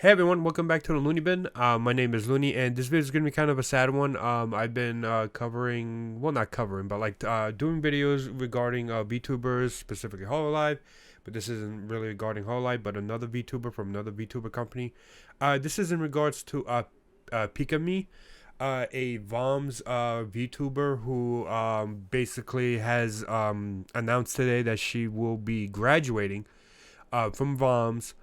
Hey everyone, welcome back to the Looney Bin. My name is Looney, and this video is gonna be kind of a sad one. I've been covering, well, not covering, but like doing videos regarding VTubers, specifically Hololive. But this isn't really regarding Hololive, but another VTuber from another VTuber company. This is in regards to pikamee, a VOMS VTuber who basically has announced today that she will be graduating from VOMS.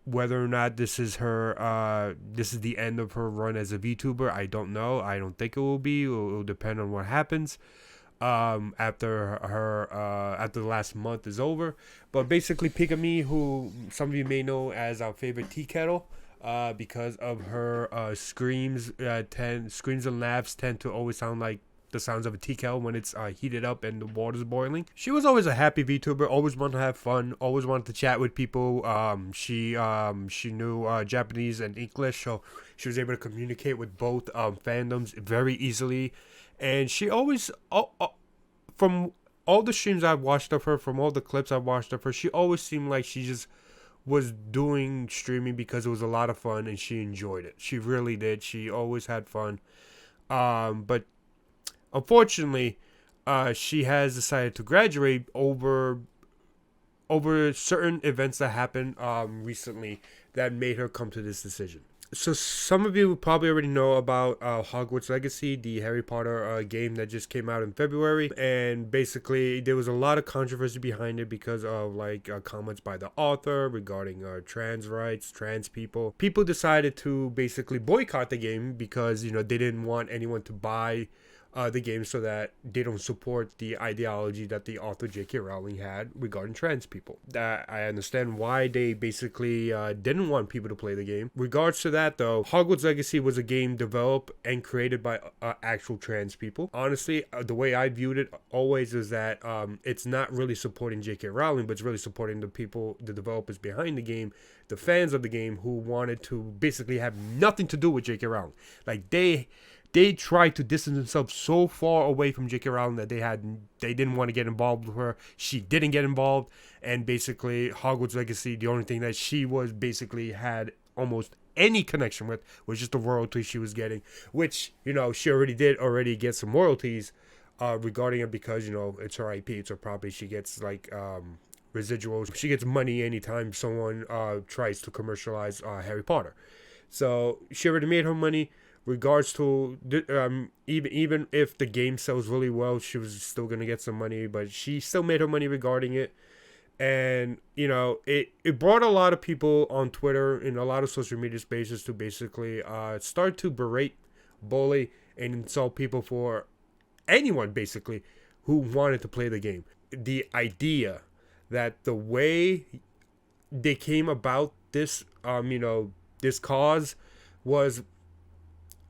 Whether or not this is this is the end of her run as a VTuber, I don't know. I don't think it will be. It'll depend on what happens after the last month is over. But basically, Pikamee, who some of you may know as our favorite tea kettle, because of her screams and laughs tend to always sound like the sounds of a tea kettle when it's heated up and the water's boiling. She was always a happy VTuber, always wanted to have fun, always wanted to chat with people. She knew Japanese and English, so she was able to communicate with both fandoms very easily. And she always, from all the streams I've watched of her, from all the clips I've watched of her, she always seemed like she just was doing streaming because it was a lot of fun and she enjoyed it. She really did. She always had fun. But unfortunately, she has decided to graduate over certain events that happened recently that made her come to this decision. So some of you probably already know about Hogwarts Legacy, the Harry Potter game that just came out in February, and basically there was a lot of controversy behind it because of comments by the author regarding trans rights, trans people. People decided to basically boycott the game because they didn't want anyone to buy the game so that they don't support the ideology that the author J.K. Rowling had regarding trans people. I understand why they basically didn't want people to play the game. Regards to that though, Hogwarts Legacy was a game developed and created by actual trans people. Honestly, the way I viewed it always is that it's not really supporting J.K. Rowling, but it's really supporting the people, the developers behind the game, the fans of the game who wanted to basically have nothing to do with J.K. Rowling. Like they tried to distance themselves so far away from J.K. Rowling that they didn't want to get involved with her. She didn't get involved, and basically Hogwarts Legacy, the only thing that she was basically had almost any connection with was just the royalties she was getting, which she already get some royalties regarding it because it's her IP, it's her property. She gets residuals. She gets money anytime someone tries to commercialize Harry Potter. So she already made her money. Regards to even if the game sells really well, she was still gonna get some money, but she still made her money regarding it. And it brought a lot of people on Twitter and a lot of social media spaces to basically start to berate, bully, and insult people for anyone basically who wanted to play the game. The idea that the way they came about this this cause was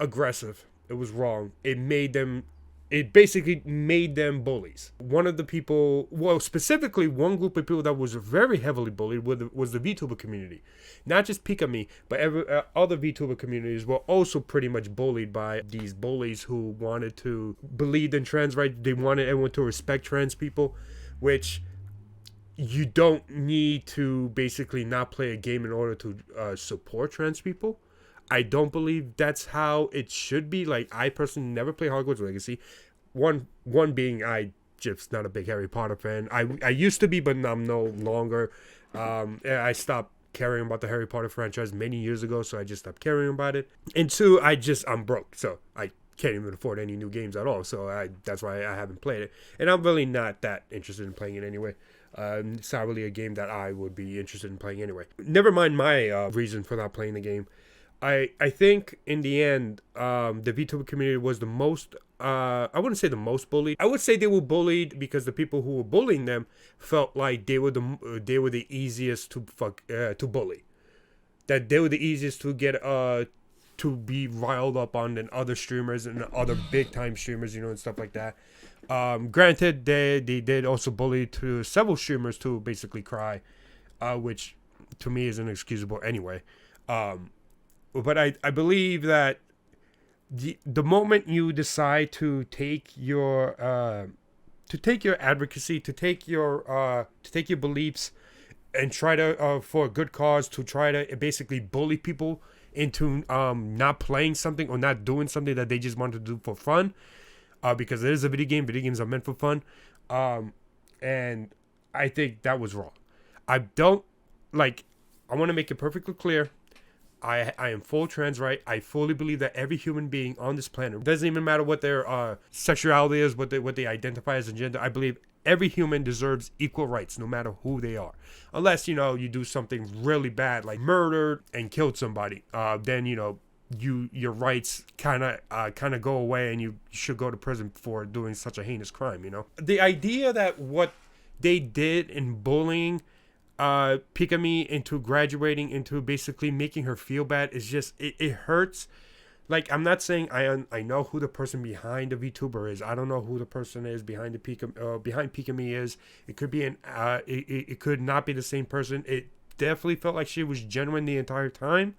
aggressive. It was wrong. It basically made them bullies. One of the people, well, specifically one group of people that was very heavily bullied was the VTuber community. Not just Pikamee, but other VTuber communities were also pretty much bullied by these bullies who wanted to believe in trans rights. They wanted everyone to respect trans people, which you don't need to basically not play a game in order to support trans people. I don't believe that's how it should be. Like, I personally never play Hogwarts Legacy. One being I just not a big Harry Potter fan. I used to be, but I'm no longer. I stopped caring about the Harry Potter franchise many years ago, so I just stopped caring about it. And two, I'm broke, so I can't even afford any new games at all. So that's why I haven't played it. And I'm really not that interested in playing it anyway. It's not really a game that I would be interested in playing anyway. Never mind my reason for not playing the game. I think in the end, the VTuber community was the most, I wouldn't say the most bullied. I would say they were bullied because the people who were bullying them felt like they were the easiest to bully. That they were the easiest to get to be riled up on than other streamers and other big time streamers, and stuff like that. Granted, they did also bully to several streamers to basically cry, which to me is inexcusable anyway. But I believe that the moment you decide to take your advocacy, to take your beliefs and try to for a good cause to try to basically bully people into not playing something or not doing something that they just want to do for fun, because it is a video game. Video games are meant for fun, and I think that was wrong. I don't like. I want to make it perfectly clear. I am full trans right. I fully believe that every human being on this planet, doesn't even matter what their sexuality is, what they identify as a gender. I believe every human deserves equal rights, no matter who they are, unless you do something really bad like murdered and killed somebody. Then your rights kind of go away, and you should go to prison for doing such a heinous crime. The idea that what they did in bullying pikamee into graduating into basically making her feel bad is just it hurts. Like, I'm not saying I know who the person behind the VTuber is. I don't know who the person is behind behind pikamee is. It could be it could not be the same person. It definitely felt like she was genuine the entire time.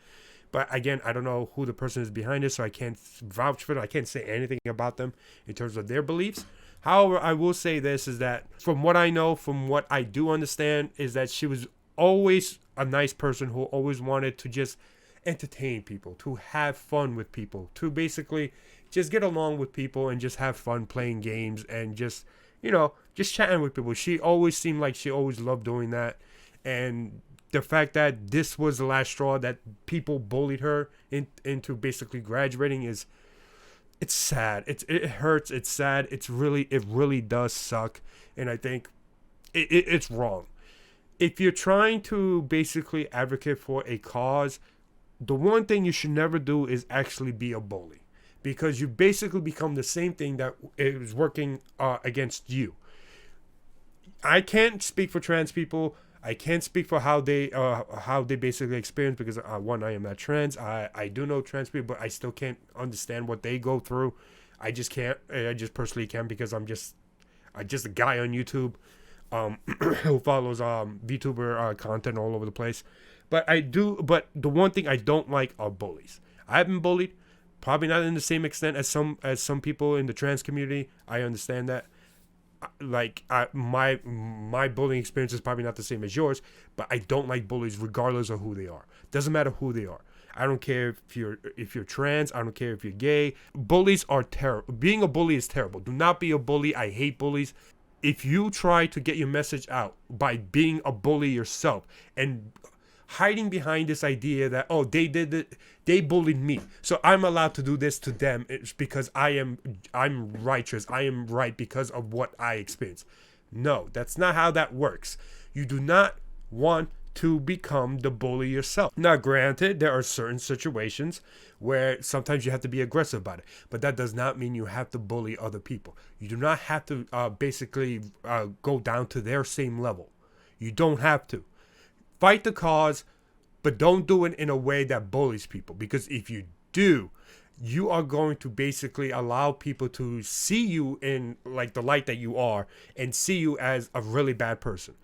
But again, I don't know who the person is behind it, so I can't vouch for them. I can't say anything about them in terms of their beliefs. However, I will say this is that from what I know, from what I do understand, is that she was always a nice person who always wanted to just entertain people, to have fun with people, to basically just get along with people and just have fun playing games and just chatting with people. She always seemed like she always loved doing that. And the fact that this was the last straw, that people bullied her into basically graduating, it's sad. It hurts. It's sad. It really does suck. And I think it's wrong. If you're trying to basically advocate for a cause, the one thing you should never do is actually be a bully, because you basically become the same thing that is working against you. I can't speak for trans people. I can't speak for how they basically experience, because one, I am not trans. I do know trans people, but I still can't understand what they go through. I just can't. I just personally can't, because I'm just a guy on YouTube who follows VTuber content all over the place. But the one thing I don't like are bullies. I've been bullied, probably not in the same extent as some people in the trans community. I understand that. Like, my bullying experience is probably not the same as yours, but I don't like bullies regardless of who they are. Doesn't matter who they are. I don't care if you're trans. I don't care if you're gay. Bullies are terrible. Being a bully is terrible. Do not be a bully. I hate bullies. If you try to get your message out by being a bully yourself and hiding behind this idea that, oh, they did it, they bullied me, so I'm allowed to do this to them, it's because I'm righteous, I am right because of what I experienced. No, that's not how that works. You do not want to become the bully yourself. Now, granted, there are certain situations where sometimes you have to be aggressive about it, but that does not mean you have to bully other people. You do not have to basically go down to their same level. You don't have to. Fight the cause, but don't do it in a way that bullies people. Because if you do, you are going to basically allow people to see you in like the light that you are, and see you as a really bad person.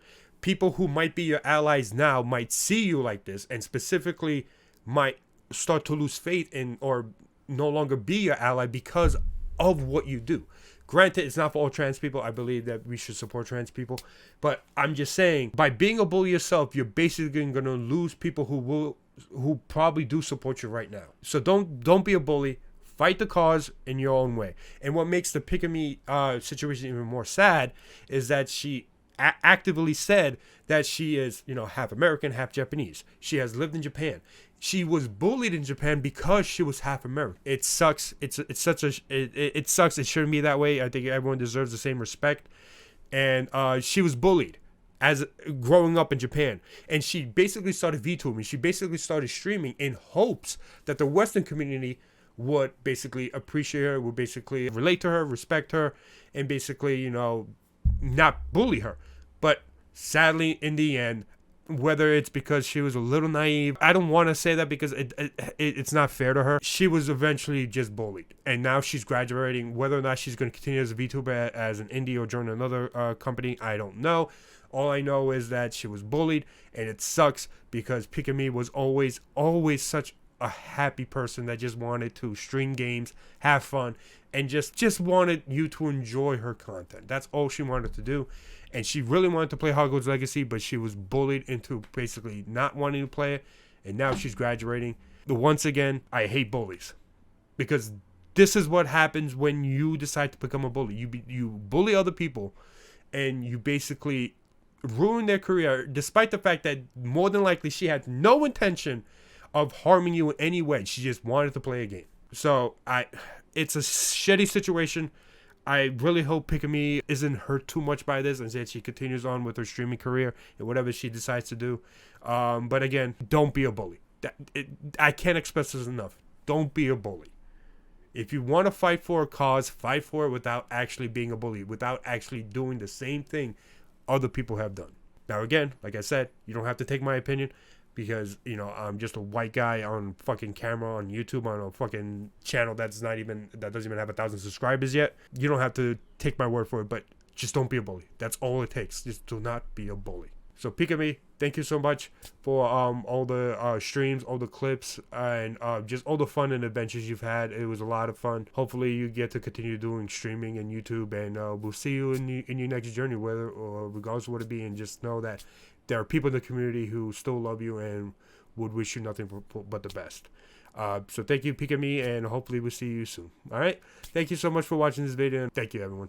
People who might be your allies now might see you like this, and specifically might start to lose faith in or no longer be your ally because of what you do. Granted, it's not for all trans people. I believe that we should support trans people. But I'm just saying, by being a bully yourself, you're basically going to lose people who probably do support you right now. So don't be a bully. Fight the cause in your own way. And what makes the pikamee situation even more sad is that she actively said that she is, half American, half Japanese. She has lived in Japan. She was bullied in Japan because she was half American. It sucks. It sucks. It shouldn't be that way. I think everyone deserves the same respect. And she was bullied as growing up in Japan. And she basically started VTubing. She basically started streaming in hopes that the Western community would basically appreciate her, would basically relate to her, respect her, and basically, not bully her. But sadly, in the end, whether it's because she was a little naive, I don't want to say that because it's not fair to her. She was eventually just bullied, and now she's graduating. Whether or not she's going to continue as a VTuber as an indie or join another company, I don't know. All I know is that she was bullied, and it sucks because pikamee was always such a happy person that just wanted to stream games, have fun, and just wanted you to enjoy her content. That's all she wanted to do. And she really wanted to play Hogwarts Legacy, but she was bullied into basically not wanting to play it. And now she's graduating. Once again, I hate bullies. Because this is what happens when you decide to become a bully. You bully other people, and you basically ruin their career, despite the fact that more than likely she had no intention of harming you in any way. She just wanted to play a game. So it's a shitty situation. I really hope Pikamee isn't hurt too much by this, and that she continues on with her streaming career and whatever she decides to do. But again, don't be a bully. I can't express this enough. Don't be a bully. If you want to fight for a cause, fight for it without actually being a bully, without actually doing the same thing other people have done. Now, again, like I said, you don't have to take my opinion because, I'm just a white guy on fucking camera on YouTube on a fucking channel that doesn't even have 1,000 subscribers yet. You don't have to take my word for it, but just don't be a bully. That's all it takes. Just do not be a bully. So Pikamee, thank you so much for all the streams, all the clips, and just all the fun and adventures you've had. It was a lot of fun. Hopefully you get to continue doing streaming and YouTube, and we'll see you in your next journey, whether or regardless of what it be. And just know that there are people in the community who still love you and would wish you nothing but the best. So thank you, Pikamee, and hopefully we'll see you soon. All right? Thank you so much for watching this video, and thank you, everyone.